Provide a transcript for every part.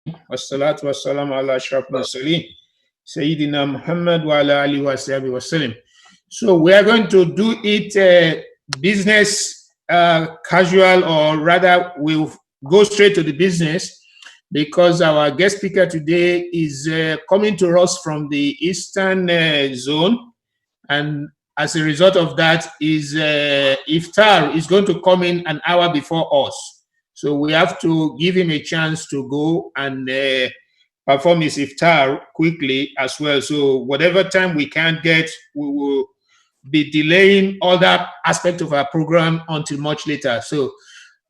Wassalatu wassalamu ala ashraf mursalin. Sayyidina Muhammad wa ala alihi wa sahbihi wa sallam. So we are going to do it business casual, or rather we'll go straight to the business, because our guest speaker today is coming to us from the Eastern zone, and as a result of that, is iftar is going to come in an hour before us. So we have to give him a chance to go and perform his iftar quickly as well. So whatever time we can't get, we will be delaying all that aspect of our program until much later. So,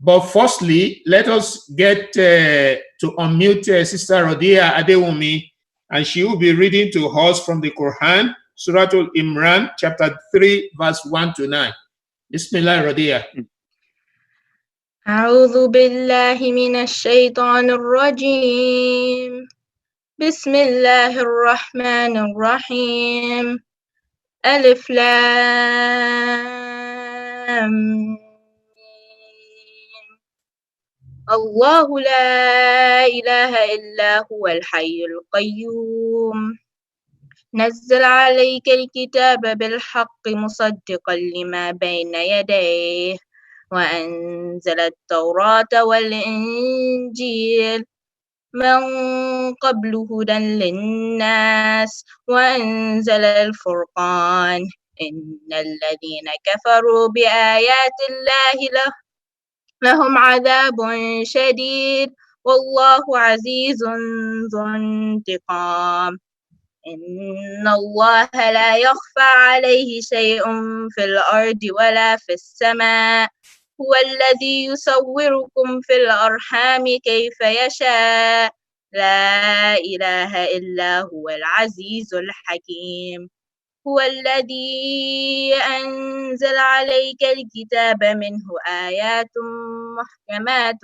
but firstly, let us get to unmute Sister Rodia Adewumi, and she will be reading to us from the Quran, Surah Al-Imran, chapter 3, verse 1 to 9. Bismillah, Rodia. أعوذ بالله من الشيطان الرجيم بسم الله الرحمن الرحيم ألف لام ميم. الله لا إله إلا هو الحي القيوم نزل عليك الكتاب بالحق مصدقا لما بين يديه وأنزل التوراة والإنجيل من قبل هدى للناس وأنزل الفرقان إن الذين كفروا بآيات الله لهم عذاب شديد والله عزيز ذو انتقام إن الله لا يخفى عليه شيء في الأرض ولا في السماء هو الذي يصوركم في الأرحام كيف يشاء لا إله إلا هو العزيز الحكيم هو الذي أنزل عليك الكتاب منه آيات محكمات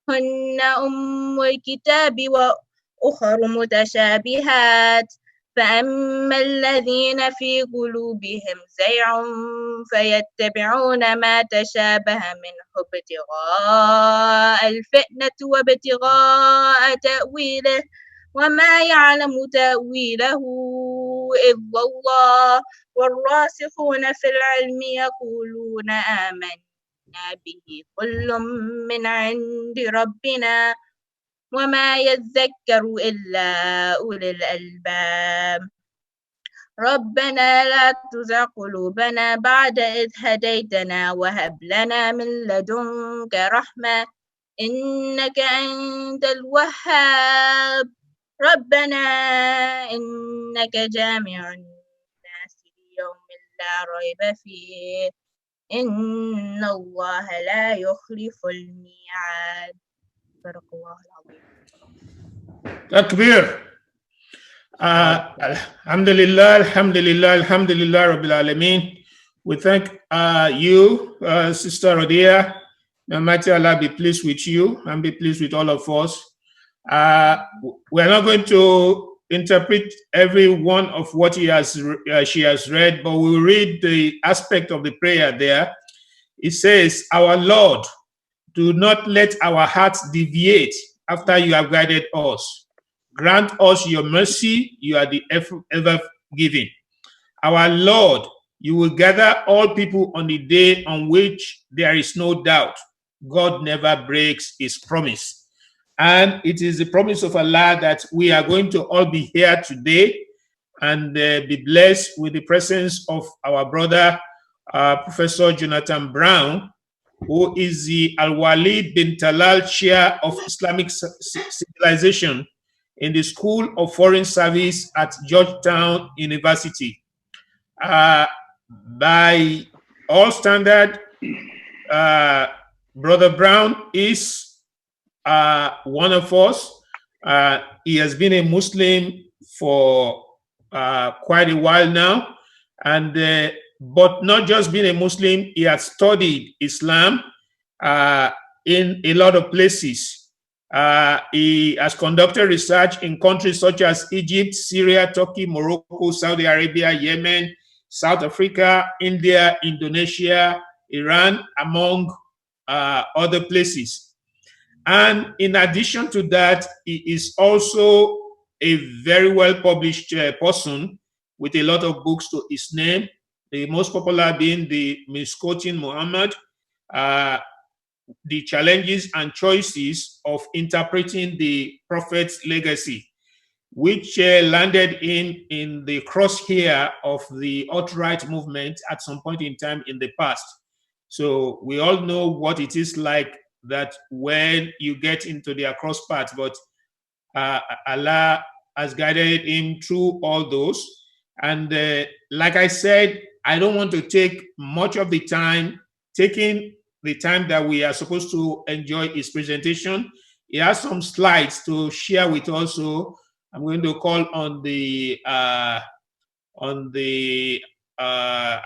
هن أم الكتاب وأخر متشابهات فأما الذين في قلوبهم زيغ فيتبعون ما تشابه منه ابتغاء الفتنة وابتغاء تأويله وما يعلم تأويله إلا الله والراسخون في العلم يقولون آمنا به كل من عند ربنا وما يذكر إلا أولي الألباب ربنا لا تزغ قلوبنا بعد إذ هديتنا وهب لنا من لدنك رحمة إنك أنت الوهاب ربنا إنك جامع الناس ليوم لا ريب فيه إن الله لا يخلف الميعاد صدق الله العظيم. Takbir. Alhamdulillah, Rabbil Alameen. We thank you, Sister Rodia. May Almighty Allah be pleased with you and be pleased with all of us. We're not going to interpret every one of what she has read, but we will read the aspect of the prayer there. It says, "Our Lord, do not let our hearts deviate after you have guided us. Grant us your mercy, you are the ever giving. Our Lord, you will gather all people on the day on which there is no doubt. God never breaks his promise." And it is the promise of Allah that we are going to all be here today and be blessed with the presence of our brother, Professor Jonathan Brown, who is the Al-Walid bin Talal Chair of Islamic Civilization in the School of Foreign Service at Georgetown University. By all standard, Brother Brown is one of us. He has been a Muslim for quite a while now, and but not just being a Muslim, he has studied Islam in a lot of places. He has conducted research in countries such as Egypt, Syria, Turkey, Morocco, Saudi Arabia, Yemen, South Africa, India, Indonesia, Iran, among other places. And in addition to that, he is also a very well published person with a lot of books to his name. The most popular being the Misquoting Muhammad, uh, the challenges and choices of interpreting the Prophet's legacy, which landed in the crosshair of the alt-right movement at some point in time in the past. So we all know what it is like that when you get into their cross paths, but Allah has guided him through all those. And like I said, I don't want to take much of the time, taking the time that we are supposed to enjoy his presentation. He has some slides to share with us. So I'm going to call on the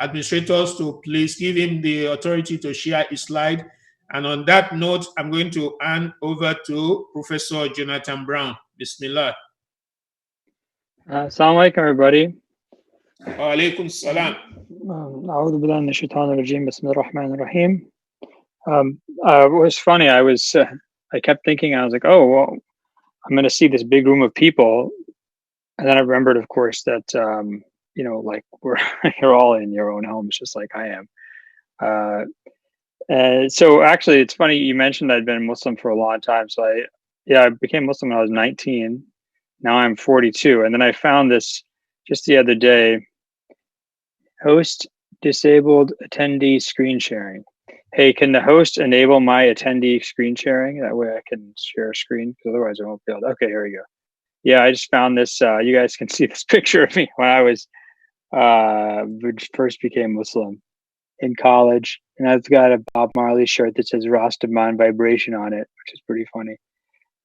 administrators to please give him the authority to share his slide. And on that note, I'm going to hand over to Professor Jonathan Brown. Bismillah. Assalamu alaikum, everybody. Wa alaikum salam. A'udhu billahi minash shaitanir rajim. Bismillahir rahmanir rahim. It was funny. I kept thinking, I was like, oh, well, I'm going to see this big room of people. And then I remembered, of course, that, you know, like you're all in your own homes, just like I am. So actually, it's funny you mentioned I'd been Muslim for a long time. So I became Muslim when I was 19. Now I'm 42. And then I found this just the other day, host disabled attendee screen sharing. Hey, can the host enable my attendee screen sharing? That way I can share a screen, because otherwise I won't be able to. Okay, here we go. Yeah, I just found this. You guys can see this picture of me when I was first became Muslim in college. And I've got a Bob Marley shirt that says Rastaman Vibration on it, which is pretty funny.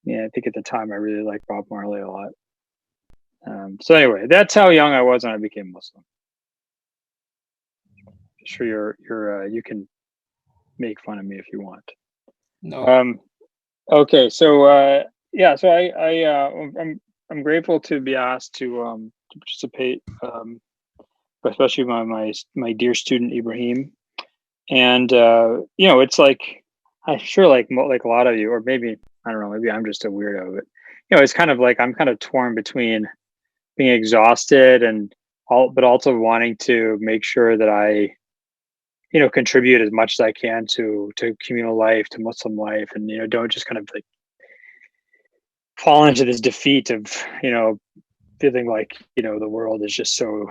Yeah, I think at the time I really liked Bob Marley a lot. So anyway, that's how young I was when I became Muslim. Just for your you can make fun of me if you want. No. Okay, so yeah, so I'm grateful to be asked to participate, especially my dear student Ibrahim, and you know, it's like I'm sure like a lot of you, or maybe I don't know, maybe I'm just a weirdo, but you know, it's kind of like I'm kind of torn between being exhausted but also wanting to make sure that I, you know, contribute as much as I can to communal life, to Muslim life, and, you know, don't just kind of like fall into this defeat of, you know, feeling like, you know, the world is just so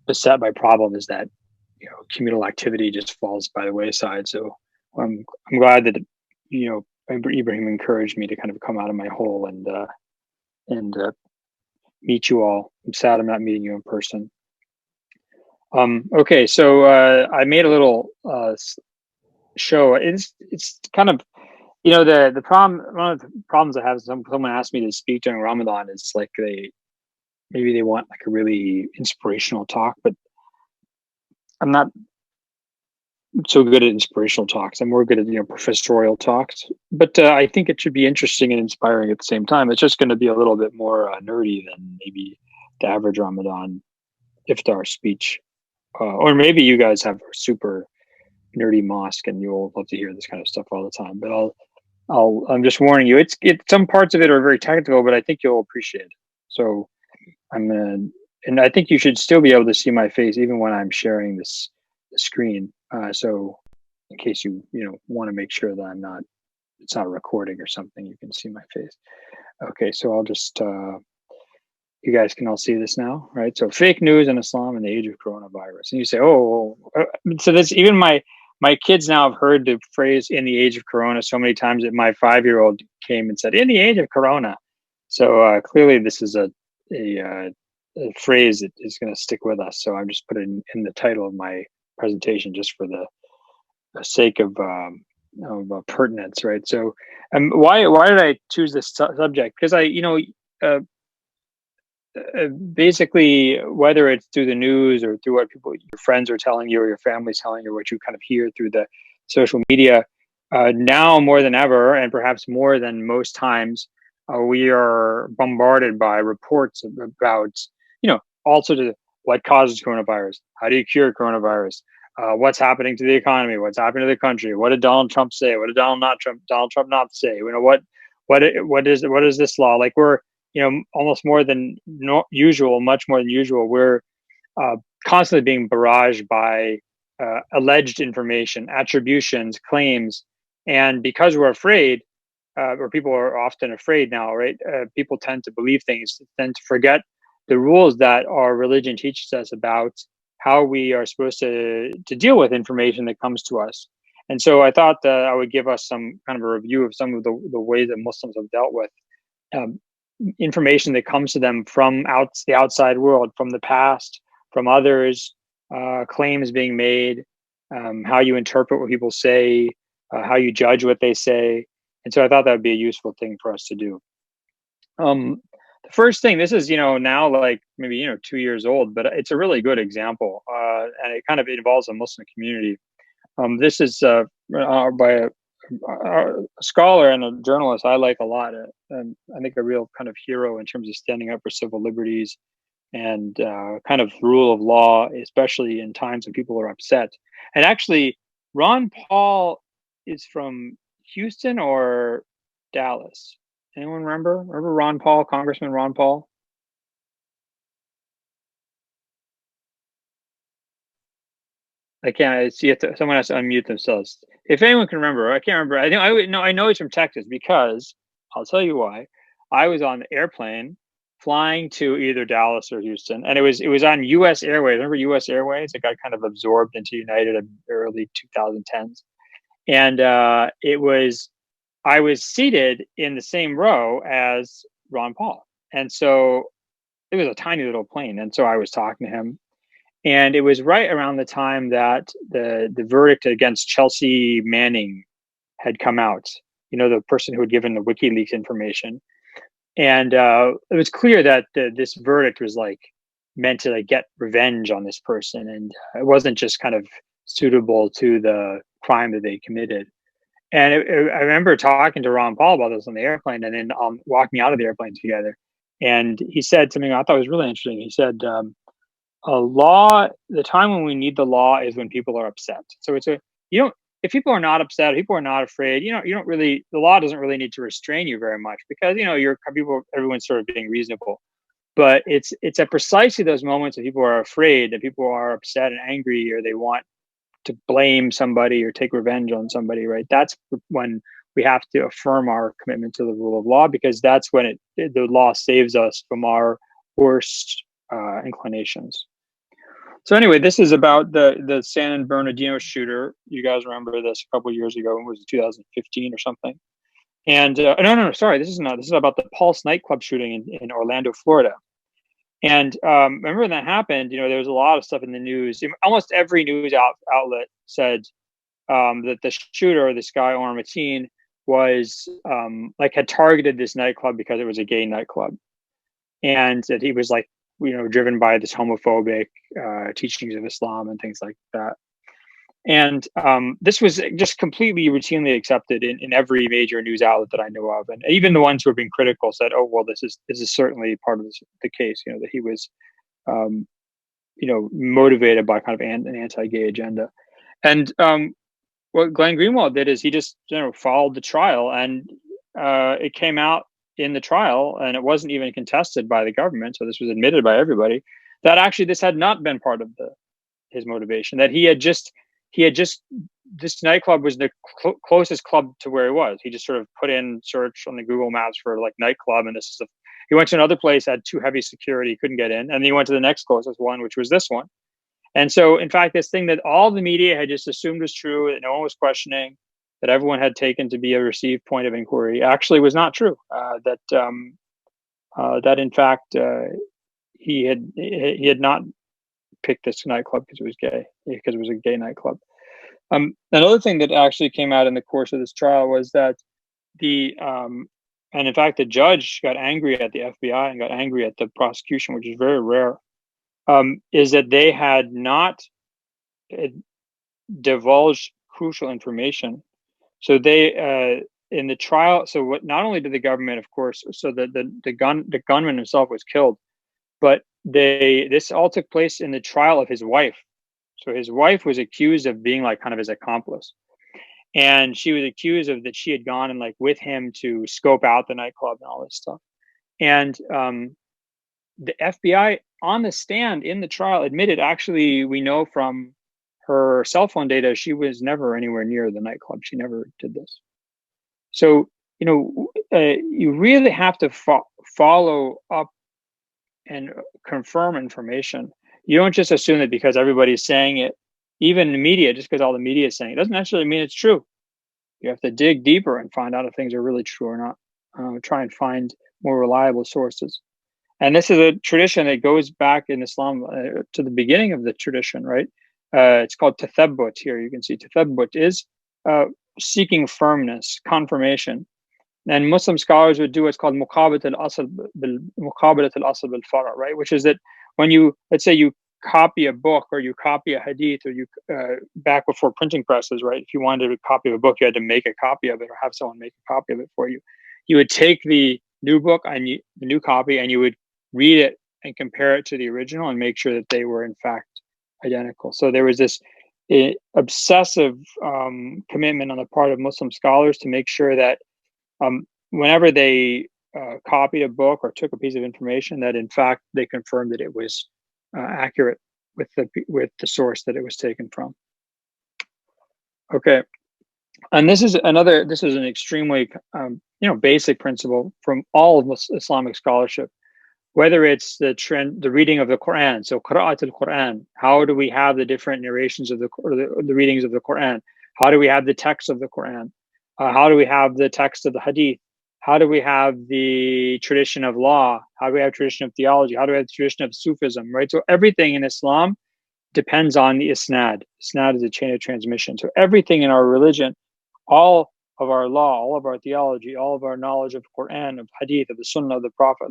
beset by problems that, you know, communal activity just falls by the wayside. So I'm glad that, you know, Ibrahim encouraged me to kind of come out of my hole and meet you all. I'm sad I'm not meeting you in person. Okay, so I made a little show. It's kind of, you know, the problem. One of the problems I have is someone asked me to speak during Ramadan is like maybe they want like a really inspirational talk, but I'm not so good at inspirational talks. I'm more good at, you know, professorial talks. But I think it should be interesting and inspiring at the same time. It's just going to be a little bit more nerdy than maybe the average Ramadan iftar speech. Or maybe you guys have a super nerdy mosque and you'll love to hear this kind of stuff all the time. But I'm just warning you. It's some parts of it are very technical, but I think you'll appreciate it. So and I think you should still be able to see my face even when I'm sharing the screen. So in case you want to make sure that it's not a recording or something, you can see my face. Okay, so I'll just. You guys can all see this now, right? So fake news in Islam in the age of coronavirus. And you say, oh, so this, even my kids now have heard the phrase in the age of corona so many times that my 5-year-old came and said, in the age of corona. So clearly this is a phrase that is going to stick with us. So I'm just putting in the title of my presentation just for the sake of pertinence, right? So why did I choose this subject? Because basically, whether it's through the news or through what your friends are telling you or your family's telling you, or what you kind of hear through the social media, now more than ever, and perhaps more than most times, we are bombarded by reports about, all sorts of what causes coronavirus, how do you cure coronavirus, what's happening to the economy, what's happening to the country, what did Donald Trump say, what did Donald Trump not say, you know, what is this law? Like, we're, you know, almost more than usual, much more than usual, we're constantly being barraged by alleged information, attributions, claims, and because we're afraid, or people are often afraid now, right? People tend to believe things, tend to forget the rules that our religion teaches us about how we are supposed to deal with information that comes to us. And so I thought that I would give us some kind of a review of some of the ways that Muslims have dealt with um, information that comes to them from the outside world, from the past, from others, claims being made, how you interpret what people say, how you judge what they say. And so I thought that would be a useful thing for us to do. The first thing, this is, you know, now like maybe, you know, 2 years old, but it's a really good example, and it kind of involves a Muslim community. This is by a scholar and a journalist I like a lot, and I think a real kind of hero in terms of standing up for civil liberties and kind of rule of law, especially in times when people are upset. And actually, Ron Paul is from Houston or Dallas. Anyone remember? Remember Ron Paul, Congressman Ron Paul? I can't I see it. Someone has to unmute themselves. If anyone can remember, I can't remember. I know he's from Texas because I'll tell you why. I was on the airplane flying to either Dallas or Houston, and it was on U.S. Airways. Remember U.S. Airways? It got kind of absorbed into United in the early 2010s, and I was seated in the same row as Ron Paul, and so it was a tiny little plane, and so I was talking to him. And it was right around the time that the verdict against Chelsea Manning had come out. You know, the person who had given the WikiLeaks information, and it was clear that this verdict was like meant to like get revenge on this person, and it wasn't just kind of suitable to the crime that they committed. And I remember talking to Ron Paul about this on the airplane, and then walking out of the airplane together. And he said something I thought was really interesting. He said, a law, the time when we need the law is when people are upset. So you don't, if people are not upset, people are not afraid, you don't really, the law doesn't really need to restrain you very much because, everyone's sort of being reasonable. But it's at precisely those moments that people are afraid, that people are upset and angry, or they want to blame somebody or take revenge on somebody, right? That's when we have to affirm our commitment to the rule of law, because that's when the law saves us from our worst inclinations. So anyway, this is about the San Bernardino shooter. You guys remember this a couple of years ago? It was 2015 or something. And no, sorry, this is not. This is about the Pulse nightclub shooting in Orlando, Florida. And remember when that happened? There was a lot of stuff in the news. Almost every news outlet said that the shooter, this guy Omar Mateen, was had targeted this nightclub because it was a gay nightclub, and that he was driven by this homophobic teachings of Islam and things like that. And this was just completely routinely accepted in every major news outlet that I know of, and even the ones who were being critical said, "Oh, well, this is certainly part of the case." That he was, motivated by kind of an anti-gay agenda. And what Glenn Greenwald did is he just followed the trial, and it came out in the trial, and it wasn't even contested by the government, so this was admitted by everybody, that actually this had not been part of his motivation, that he had just this nightclub was the closest club to where he was. He just sort of put in search on the Google Maps for nightclub, and he went to another place, had too heavy security, couldn't get in, and then he went to the next closest one, which was this one. And so, in fact, this thing that all the media had just assumed was true, that no one was questioning, that everyone had taken to be a received point of inquiry, actually was not true. That in fact he had not picked this nightclub because it was a gay nightclub. Another thing that actually came out in the course of this trial was that and in fact the judge got angry at the FBI and got angry at the prosecution, which is very rare. Is that they had not divulged crucial information. So they in the trial. So what? Not only did the government, of course, so the gunman himself was killed, but this all took place in the trial of his wife. So his wife was accused of being like kind of his accomplice. And she was accused of that she had gone and like with him to scope out the nightclub and all this stuff. And the FBI on the stand in the trial admitted, actually, we know from her cell phone data, she was never anywhere near the nightclub. She never did this. So, you really have to follow up and confirm information. You don't just assume that because everybody's saying it, even the media, just because all the media is saying it, doesn't necessarily mean it's true. You have to dig deeper and find out if things are really true or not. Try and find more reliable sources. And this is a tradition that goes back in Islam to the beginning of the tradition, right? It's called tathabbut here. You can see tathabbut is seeking firmness, confirmation. And Muslim scholars would do what's called muqabalat al-asl bil-fara, right? Which is that when you, let's say you copy a book or you copy a hadith or you, back before printing presses, right? If you wanted a copy of a book, you had to make a copy of it or have someone make a copy of it for you. You would take the new book and the new copy and you would read it and compare it to the original and make sure that they were in fact identical. So there was this obsessive commitment on the part of Muslim scholars to make sure that whenever they copied a book or took a piece of information, that in fact they confirmed that it was accurate with the source that it was taken from. Okay, and this is an extremely basic principle from all of Islamic scholarship. Whether it's the reading of the Quran, so qira'at al-Quran, how do we have the different narrations of the readings of the Quran? How do we have the text of the Quran? How do we have the text of the hadith? How do we have the tradition of law? How do we have tradition of theology? How do we have the tradition of Sufism, right? So everything in Islam depends on the isnad. Isnad is a chain of transmission. So everything in our religion, all of our law, all of our theology, all of our knowledge of Quran, of hadith, of the sunnah of the Prophet,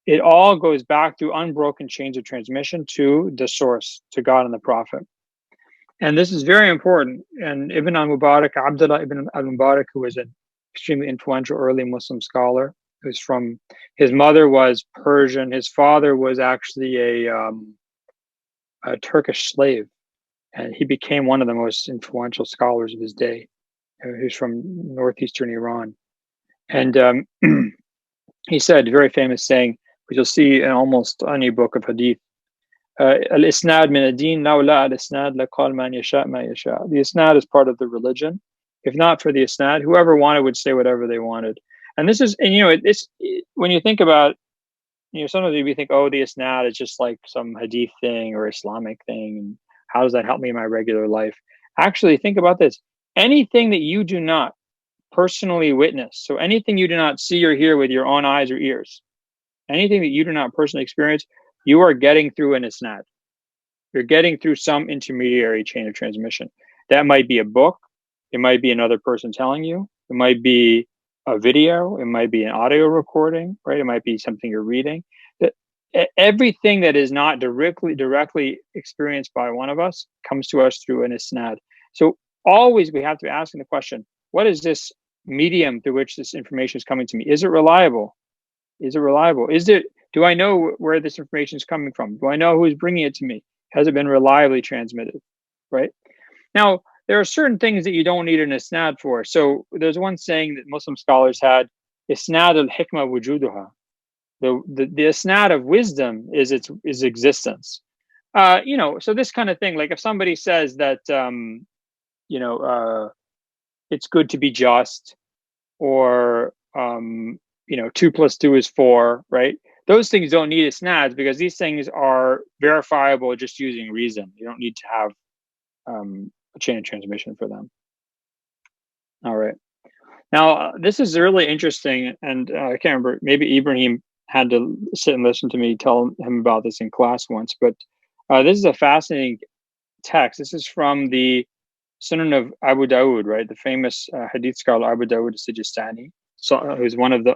it all goes back through unbroken chains of transmission to the source, to God and the Prophet. And this is very important. And Ibn al-Mubarak, Abdullah ibn al-Mubarak, who was an extremely influential early Muslim scholar, his mother was Persian. His father was actually a Turkish slave. And he became one of the most influential scholars of his day. He's from northeastern Iran. And he said a very famous saying, which you'll see in almost any book of hadith, al-isnad min ad-din, law la al-isnad laqal man yasha ma yasha. The isnad is part of the religion. If not for the isnad, whoever wanted would say whatever they wanted. And this is, and when you think about, sometimes we think, oh, the isnad is just like some hadith thing or Islamic thing, and how does that help me in my regular life? Actually, think about this. Anything that you do not personally witness, so anything you do not see or hear with your own eyes or ears, anything that you do not personally experience, you are getting through an isnad. You're getting through some intermediary chain of transmission. That might be a book. It might be another person telling you. It might be a video. It might be an audio recording, right? It might be something you're reading. Everything that is not directly experienced by one of us comes to us through an isnad. So always we have to be asking the question, what is this medium through which this information is coming to me? Is it reliable? Is it reliable? Do I know where this information is coming from? Do I know who is bringing it to me? Has it been reliably transmitted? Right? Now, there are certain things that you don't need an isnad for. So there's one saying that Muslim scholars had, isnad al-hikmah wujuduha. The isnad of wisdom is its existence. So this kind of thing, like if somebody says that, it's good to be just, or 2 + 2 is 4, right? Those things don't need isnads because these things are verifiable just using reason. You don't need to have a chain of transmission for them. All right. Now, this is really interesting, and I can't remember, maybe Ibrahim had to sit and listen to me tell him about this in class once, but this is a fascinating text. This is from the Sunan of Abu Dawud, right? The famous hadith scholar Abu Dawud Sijistani, who's one of the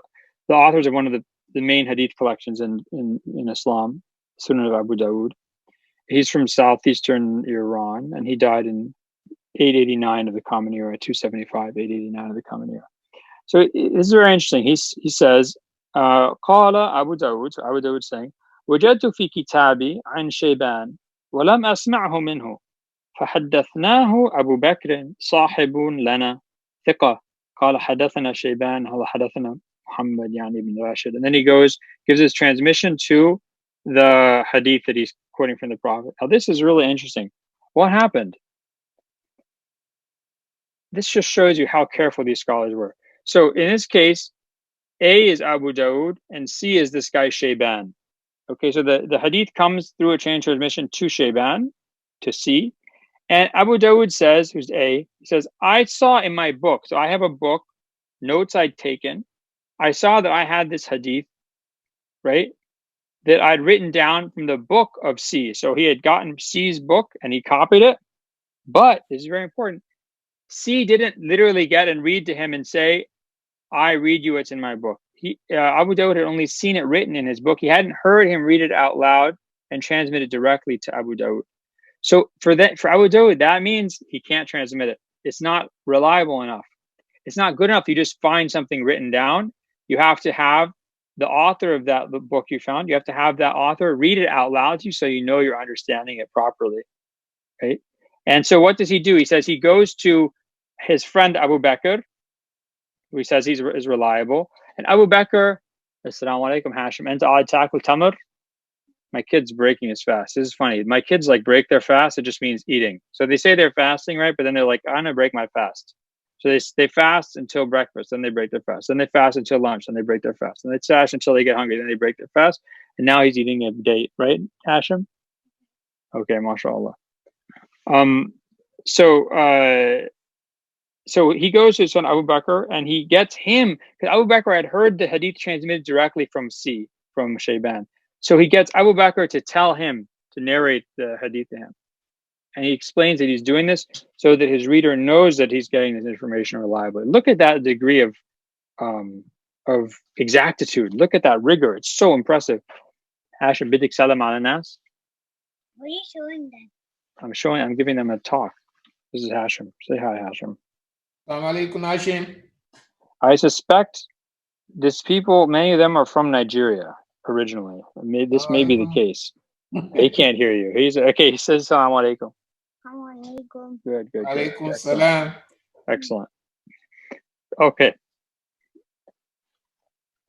authors of one of the main hadith collections in Islam, Sunan of Abu Dawud. He's from southeastern Iran, and he died in 889 of the Common Era, 275, 889 of the Common Era. So this is very interesting. He says, Qala Abu Dawud, so Abu Dawud saying, وجدت في كتابي عن شيبان ولم أسمعه منه فحدثناه أبو بكر صاحب لنا ثقة قال حدثنا شيبان قال حدثنا Muhammad يعني ibn Rashid. And then he gives his transmission to the hadith that he's quoting from the Prophet. Now this is really interesting. What happened? This just shows you how careful these scholars were. So in this case, A is Abu Dawood and C is this guy Shayban. Okay, so the hadith comes through a chain transmission to Shayban, to C. And Abu Dawood says, who's A, he says, I saw in my book, so I have a book, notes I'd taken. I saw that I had this hadith, right, that I'd written down from the book of C. So he had gotten C's book and he copied it. But this is very important. C didn't literally get and read to him and say, I read you what's in my book. Abu Dawud had only seen it written in his book. He hadn't heard him read it out loud and transmit it directly to Abu Dawud. So for Abu Dawud, that means he can't transmit it. It's not reliable enough. It's not good enough. You just find something written down. You have to have the author of that book you found. You have to have that author read it out loud to you so you know you're understanding it properly, right? And so what does he do? He says he goes to his friend Abu Bakr, who he says is reliable. And Abu Bakr, Assalamu alaikum Hashim, anta ta'kul tamr. My kid's breaking his fast. This is funny. My kids like break their fast. It just means eating. So they say they're fasting, right? But then they're like, I'm going to break my fast. So they fast until breakfast, then they break their fast. Then they fast until lunch, then they break their fast. Then they fast until they get hungry, then they break their fast. And now he's eating a date, right, Hashim? Okay, mashallah. So he goes to his son Abu Bakr and he gets him, because Abu Bakr had heard the hadith transmitted directly from Shayban. So he gets Abu Bakr to tell him, to narrate the hadith to him. And he explains that he's doing this so that his reader knows that he's getting this information reliably. Look at that degree of exactitude. Look at that rigor. It's so impressive. Hashim, bidik salam ala nas. What are you showing them? I'm giving them a talk. This is Hashim. Say hi, Hashim. Assalamu alaikum, Hashim. I suspect these people, many of them are from Nigeria originally. This may be the case. He can't hear you. He says Assalamu alaikum. Assalamualaikum. Good. Alaikum salam. Excellent. Okay.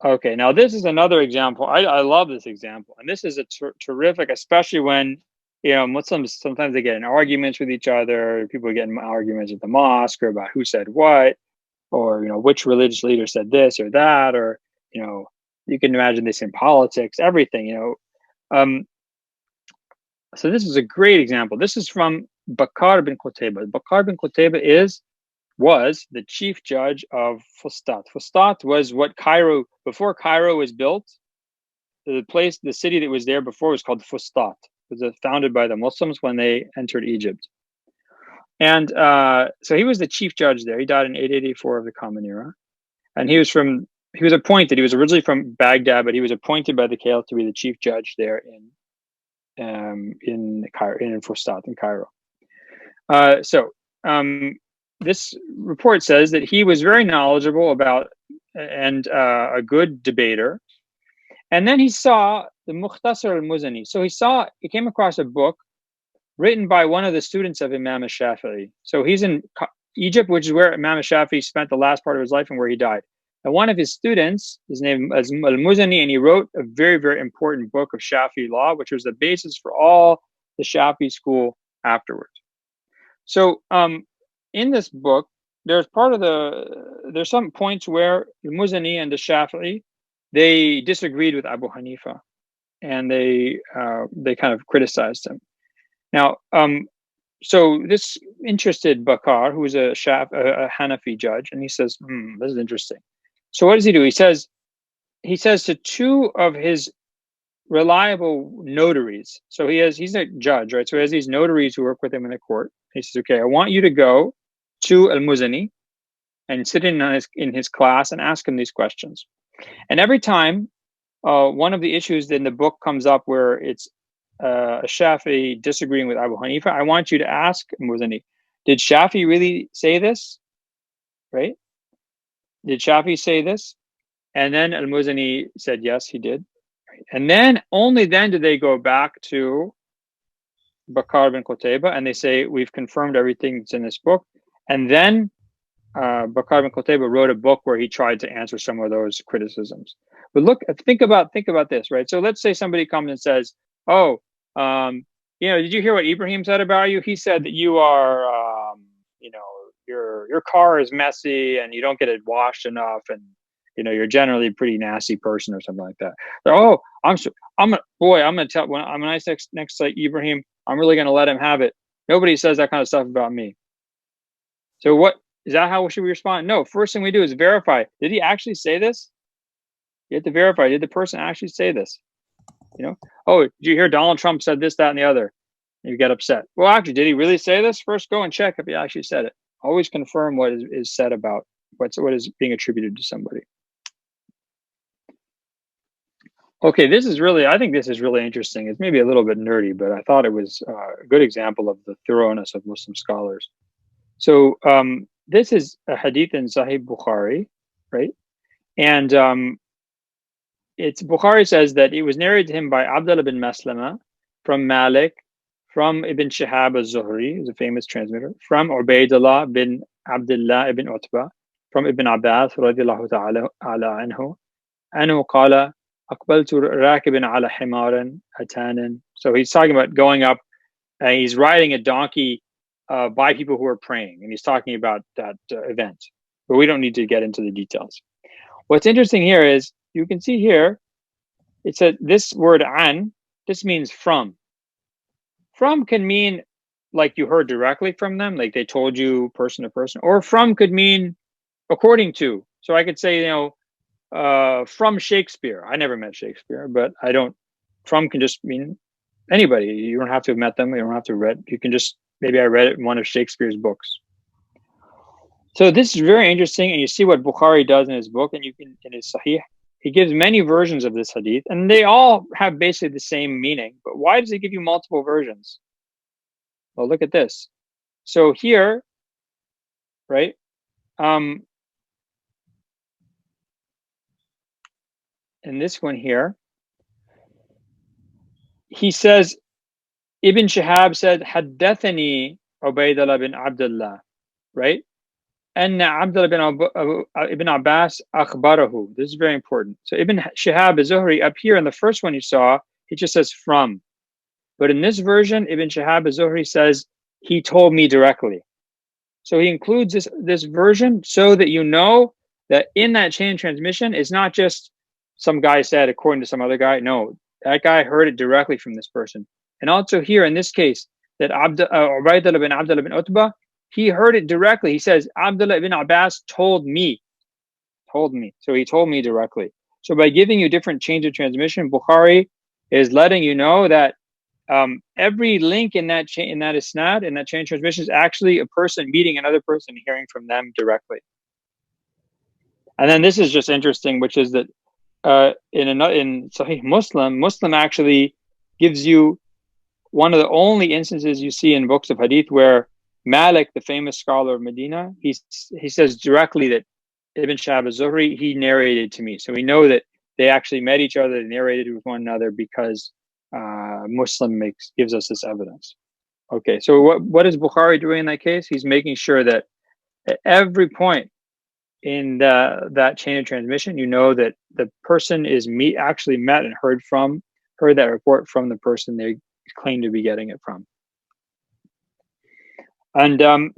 Now this is another example. I love this example, and this is a terrific, especially when Muslims sometimes they get in arguments with each other. People get in arguments at the mosque or about who said what, or which religious leader said this or that, or you can imagine this in politics, everything. So this is a great example. This is from Bakr bin Qutayba. Bakr bin Qutayba was the chief judge of Fustat. Fustat was what Cairo, before Cairo was built, the city that was there before was called Fustat. It was founded by the Muslims when they entered Egypt. And so he was the chief judge there. He died in 884 of the Common Era. And he was appointed, he was originally from Baghdad, but he was appointed by the Caliph to be the chief judge there in Fustat, in Cairo. This report says that he was very knowledgeable about and a good debater. And then he saw the Mukhtasar al-Muzani. So he came across a book written by one of the students of Imam al-Shafi'i. So he's in Egypt, which is where Imam al-Shafi'i spent the last part of his life and where he died. And one of his students, his name is al-Muzani, and he wrote a very, very important book of Shafi'i law, which was the basis for all the Shafi'i school afterwards. So in this book, there's some points where al-Muzani and the Shafi'i, they disagreed with Abu Hanifa, and they kind of criticized him. Now, so this interested Bakr, who was a Hanafi judge, and he says, this is interesting. So what does he do? He says to two of his reliable notaries. So he's a judge, right? So he has these notaries who work with him in the court. He says, okay, I want you to go to Al-Muzani and sit in his class and ask him these questions. And every time one of the issues in the book comes up where it's a Shafi'i disagreeing with Abu Hanifa, I want you to ask Muzani, did Shafi'i really say this? Right? Did Shafi'i say this? And then Al-Muzani said, yes, he did. Right? And then, only then do they go back to Bakr bin Qutayba, and they say, we've confirmed everything that's in this book. And then Bakr bin Qutayba wrote a book where he tried to answer some of those criticisms. But look, think about this, right? So let's say somebody comes and says, "Oh, did you hear what Ibrahim said about you? He said that you are, your car is messy and you don't get it washed enough, and you're generally a pretty nasty person or something like that." So, "Oh, I'm gonna tell when I next say Ibrahim, I'm really gonna let him have it. Nobody says that kind of stuff about me." So what is that? How should we respond? No. First thing we do is verify. Did he actually say this? You have to verify. Did the person actually say this? Oh, did you hear Donald Trump said this, that, and the other? You get upset. Well, actually, did he really say this? First, go and check if he actually said it. Always confirm what is said about what is being attributed to somebody. Okay, I think this is really interesting. It's maybe a little bit nerdy, but I thought it was a good example of the thoroughness of Muslim scholars. So this is a hadith in Sahih Bukhari, right? And Bukhari says that it was narrated to him by Abdullah bin Maslama, from Malik, from Ibn Shihab al-Zuhri, who's a famous transmitter, from Ubaidullah bin Abdullah ibn Utbah, from Ibn Abbas radiallahu ta'ala anhu, anhu qala, aqbaltu rakibin ala himaran atanan. So he's talking about going up, he's riding a donkey by people who are praying, and he's talking about that event. But we don't need to get into the details. What's interesting here is, you can see here, it said this word an, this means from. From can mean like you heard directly from them, like they told you person to person, or from could mean according to. So I could say, from Shakespeare. I never met Shakespeare, but from can just mean anybody. You don't have to have met them. You don't have to read. You can just, maybe I read it in one of Shakespeare's books. So this is very interesting, and you see what Bukhari does in his book, and in his Sahih, he gives many versions of this hadith, and they all have basically the same meaning. But why does he give you multiple versions? Well, look at this. So here, right? In this one here, he says, Ibn Shihab said, "Haddathani Ubaidullah bin Abdullah," right? And Abdullah ibn Abbas akhbarahu. This is very important. So Ibn Shihab az-Zuhri, up here in the first one you saw, he just says from. But in this version, Ibn Shihab az-Zuhri says, he told me directly. So he includes this version so that you know that in that chain of transmission, it's not just some guy said according to some other guy. No, that guy heard it directly from this person. And also here in this case, that Ubaidullah bin Abdullah bin Utbah, he heard it directly. He says, Abdullah ibn Abbas told me. So he told me directly. So by giving you different chains of transmission, Bukhari is letting you know that every link in that chain, in that isnad, in that chain of transmission, is actually a person meeting another person, hearing from them directly. And then this is just interesting, which is that in Sahih Muslim actually gives you one of the only instances you see in books of hadith where Malik, the famous scholar of Medina, he says directly that Ibn Shihab az-Zuhri, he narrated to me. So we know that they actually met each other, they narrated with one another, because Muslim gives us this evidence. Okay, so what is Bukhari doing in that case? He's making sure that at every point in that chain of transmission, you know that the person is actually met and heard that report from the person they claim to be getting it from. And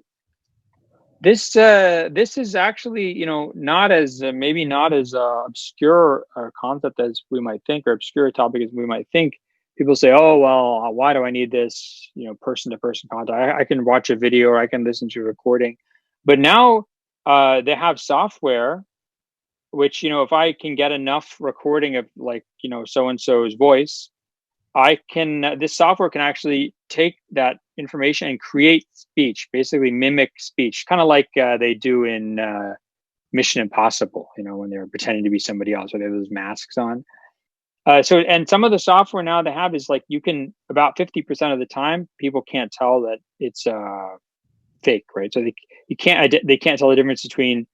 this is actually, not as maybe not as obscure a concept as we might think, or obscure topic as we might think. People say, "Oh, well, why do I need this, person-to-person contact? I can watch a video or I can listen to a recording." But now they have software, which, if I can get enough recording of so-and-so's voice, this software can actually take that information and create speech, basically mimic speech, kind of like they do in Mission Impossible, when they're pretending to be somebody else, or they have those masks on. And some of the software now they have is you can, about 50% of the time, people can't tell that it's fake, right? So they can't tell the difference between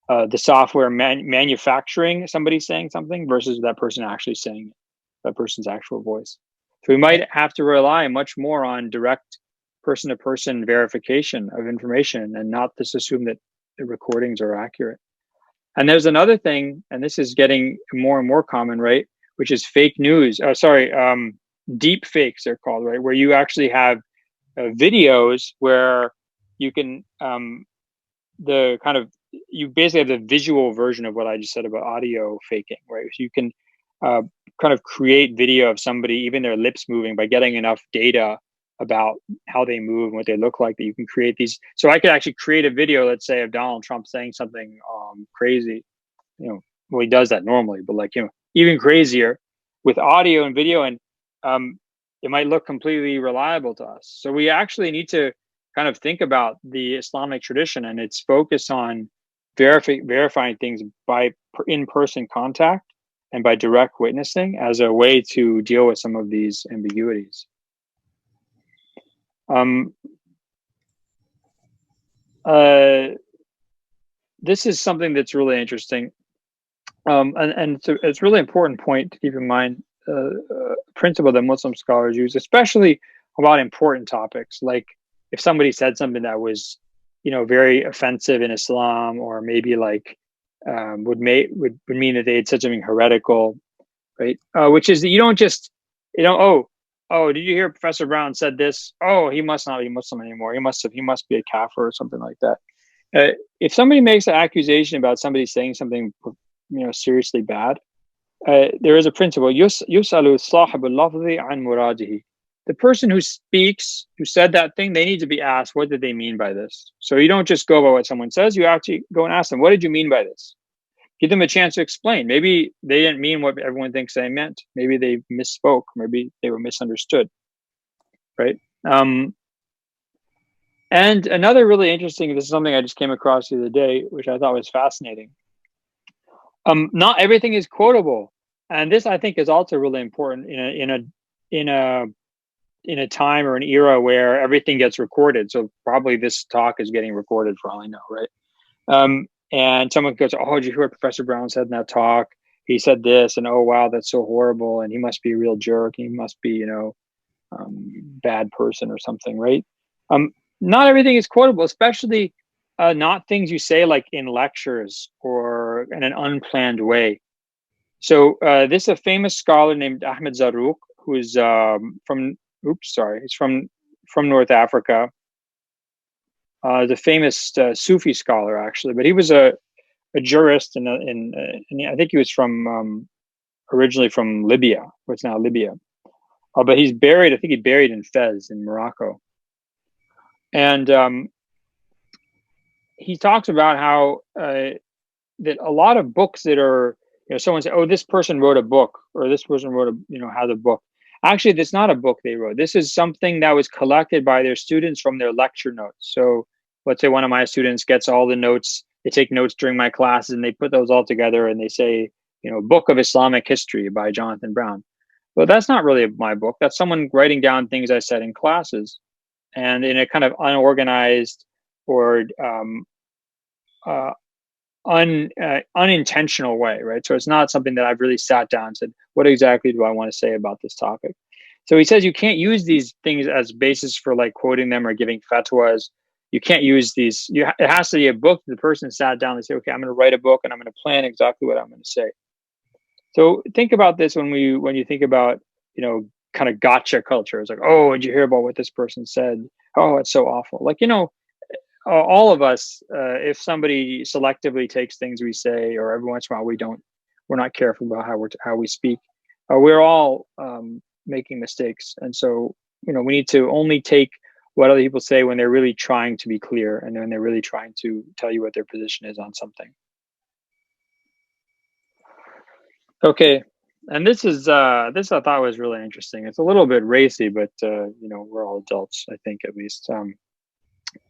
the software manufacturing somebody saying something versus that person actually saying it, that person's actual voice. So we might have to rely much more on direct person-to-person verification of information and not just assume that the recordings are accurate. And there's another thing, and this is getting more and more common, right? Which is fake news. Deep fakes they're called, right? Where you actually have videos where you can you basically have the visual version of what I just said about audio faking, right? So you can kind of create video of somebody, even their lips moving, by getting enough data about how they move and what they look like, that you can create these. So I could actually create a video, let's say, of Donald Trump saying something crazy. Well, he does that normally, but even crazier with audio and video, and it might look completely reliable to us. So we actually need to kind of think about the Islamic tradition and its focus on verifying things by in-person contact and by direct witnessing as a way to deal with some of these ambiguities. This is something that's really interesting. And it's a really important point to keep in mind, principle that Muslim scholars use, especially about important topics. Like if somebody said something that was, very offensive in Islam, or maybe would mean that they had said something heretical, right? Which is that you don't just, did you hear Professor Brown said this? Oh, he must not be Muslim anymore. He must be a kafir or something like that. If somebody makes an accusation about somebody saying something, seriously bad, there is a principle. Yusalu sahibu lafzi an muradihi. The person who speaks, who said that thing, they need to be asked, what did they mean by this? So you don't just go by what someone says. You actually go and ask them, what did you mean by this? Give them a chance to explain. Maybe they didn't mean what everyone thinks they meant. Maybe they misspoke. Maybe they were misunderstood, right? And another really interesting, this is something I just came across the other day, which I thought was fascinating. Not everything is quotable, and this I think is also really important in a time or an era where everything gets recorded. So probably this talk is getting recorded for all I know, right? And someone goes, "Oh, did you hear what Professor Brown said in that talk? He said this, and oh wow, that's so horrible, and he must be a real jerk. He must be, bad person or something, right?" Not everything is quotable, especially not things you say like in lectures or in an unplanned way. So this is a famous scholar named Ahmed Zarruq, who's he's from North Africa. The famous Sufi scholar, actually, but he was a jurist, and I think he was originally from Libya, what's now Libya. But he's buried, I think he's buried in Fez in Morocco. And he talks about how that a lot of books that are, someone said, oh, this person wrote a book, or this person wrote has a book. Actually, that's not a book they wrote. This is something that was collected by their students from their lecture notes. So let's say one of my students gets all the notes, they take notes during my classes and they put those all together and they say, Book of Islamic History by Jonathan Brown. Well, that's not really my book. That's someone writing down things I said in classes, and in a kind of unorganized or unintentional way, right? So it's not something that I've really sat down and said, what exactly do I want to say about this topic? So he says you can't use these things as basis for quoting them or giving fatwas. You can't use these. It has to be a book. The person sat down and say, okay, I'm going to write a book and I'm going to plan exactly what I'm going to say. So think about this when you think about, kind of gotcha culture. It's like, oh, did you hear about what this person said? Oh, it's so awful. All of us, if somebody selectively takes things we say, or every once in a while we're not careful about how we speak, we're all making mistakes. And so, we need to only take what other people say when they're really trying to be clear and when they're really trying to tell you what their position is on something. Okay. And this I thought was really interesting. It's a little bit racy, but we're all adults, I think, at least.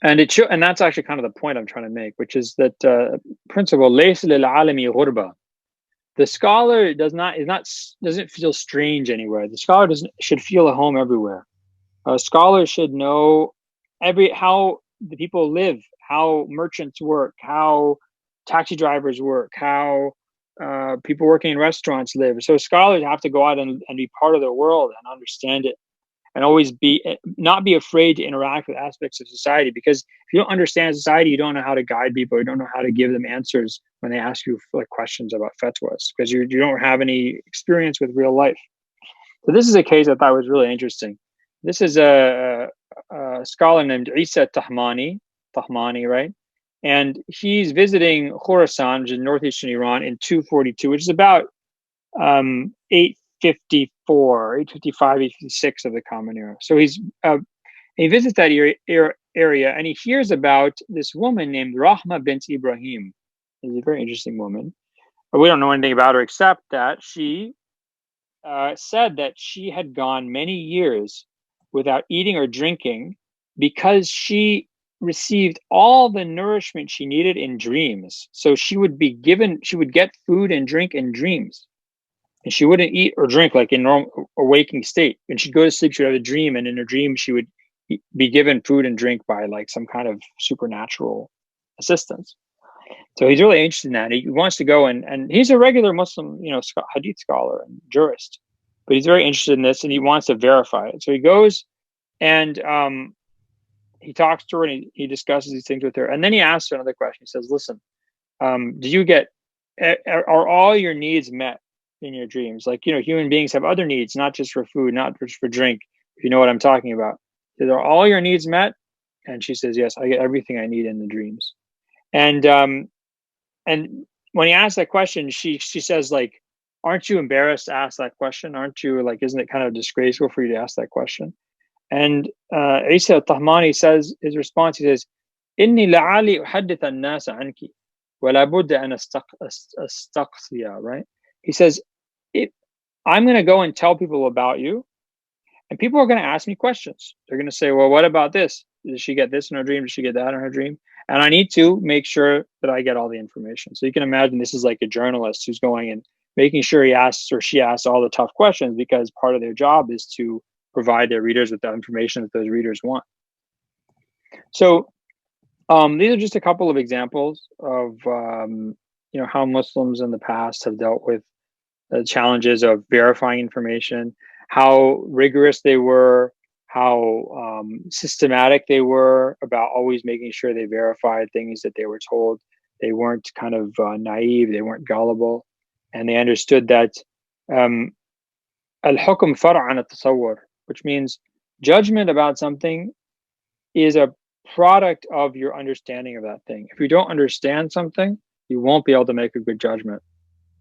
And that's actually kind of the point I'm trying to make, which is that principle laysa lil alimi ghurba. The scholar doesn't feel strange anywhere. The scholar should feel at home everywhere. A scholar should know how the people live, how merchants work, how taxi drivers work, how people working in restaurants live. So scholars have to go out and be part of the world and understand it, and always not be afraid to interact with aspects of society, because if you don't understand society, you don't know how to guide people, you don't know how to give them answers when they ask you like questions about fatwas, because you don't have any experience with real life. So this is a case I thought was really interesting. This is a scholar named Isa Tahmani, right? And he's visiting Khorasan, which is northeastern Iran, in 242, which is about 854, 855, 856 of the Common Era. So he visits that area, and he hears about this woman named Rahma bint Ibrahim. She's a very interesting woman. But we don't know anything about her except that she said that she had gone many years without eating or drinking because she received all the nourishment she needed in dreams. So she would get food and drink in dreams. And she wouldn't eat or drink like in normal or waking state. When she'd go to sleep, she'd have a dream, and in her dream, she would be given food and drink by like some kind of supernatural assistance. So he's really interested in that. He wants to go and he's a regular Muslim, hadith scholar and jurist, but he's very interested in this and he wants to verify it. So he goes and he talks to her and he discusses these things with her. And then he asks her another question. He says, listen, are all your needs met in your dreams? Like, human beings have other needs, not just for food, not just for drink, if you know what I'm talking about. Are all your needs met? And she says, yes, I get everything I need in the dreams. And when he asks that question, she says, like, aren't you embarrassed to ask that question? Aren't you, like, isn't it kind of disgraceful for you to ask that question? And Isa al-Tahmani says, his response, he says, Inni la'ali uhaddith an-nasa anki wa la budda an astaqsiya, right? He says, I'm going to go and tell people about you, and people are going to ask me questions. They're going to say, well, what about this? Did she get this in her dream? Did she get that in her dream? And I need to make sure that I get all the information. So you can imagine this is like a journalist who's going and making sure he asks or she asks all the tough questions, because part of their job is to provide their readers with the information that those readers want. So these are just a couple of examples of how Muslims in the past have dealt with the challenges of verifying information, how rigorous they were, how systematic they were about always making sure they verified things that they were told. They weren't kind of naive, they weren't gullible, and they understood that al-hukm far' an at-tasawwur, which means judgment about something is a product of your understanding of that thing. If you don't understand something, you won't be able to make a good judgment.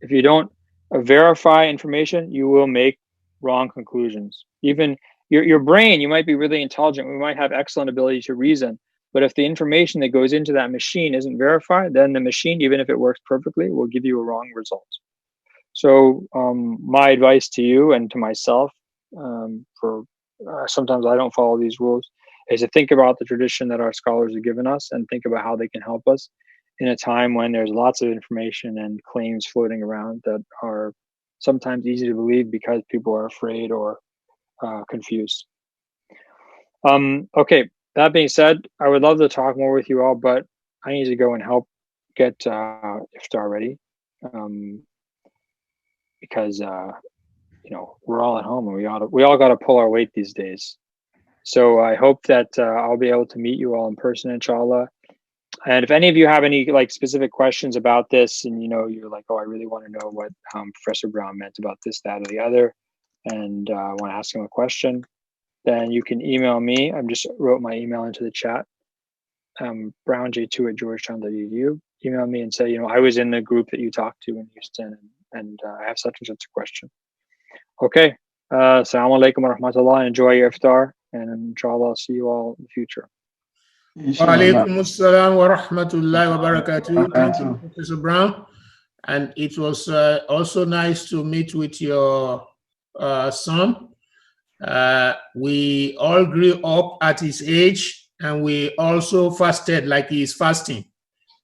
If you don't verify information, you will make wrong conclusions. Even your brain, you might be really intelligent, we might have excellent ability to reason, but if the information that goes into that machine isn't verified, then the machine, even if it works perfectly, will give you a wrong result. So my advice to you and to myself, sometimes I don't follow these rules, is to think about the tradition that our scholars have given us and think about how they can help us in a time when there's lots of information and claims floating around that are sometimes easy to believe because people are afraid or confused. Okay, that being said, I would love to talk more with you all, but I need to go and help get iftar ready, because we're all at home and we all got to pull our weight these days. So I hope that I'll be able to meet you all in person, inshallah. And if any of you have any like specific questions about this, and you're like, oh, I really want to know what Professor Brown meant about this, that, or the other, and I want to ask him a question, then you can email me. I just wrote my email into the chat, brownj2@georgetown.edu. Email me and say, I was in the group that you talked to in Houston, and I have such and such a question. Okay. Assalamu alaikum wa rahmatullah. Enjoy your iftar, and inshallah I'll see you all in the future. Wa alaikum assalam wa rahmatullahi wa barakatuh. Thank you, Professor Brown. And it was also nice to meet with your son. We all grew up at his age, and we also fasted like he is fasting.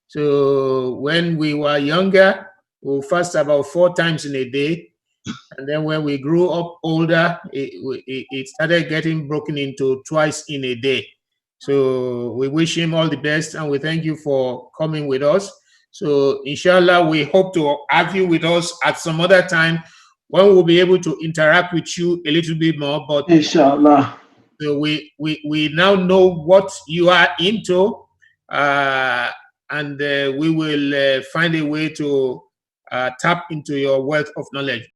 So when we were younger, we fast about 4 times in a day. And then when we grew up older, it started getting broken into twice in a day. So we wish him all the best, and we thank you for coming with us. So inshallah, we hope to have you with us at some other time when we'll be able to interact with you a little bit more. But Inshallah. so we now know what you are into, and we will find a way to tap into your wealth of knowledge.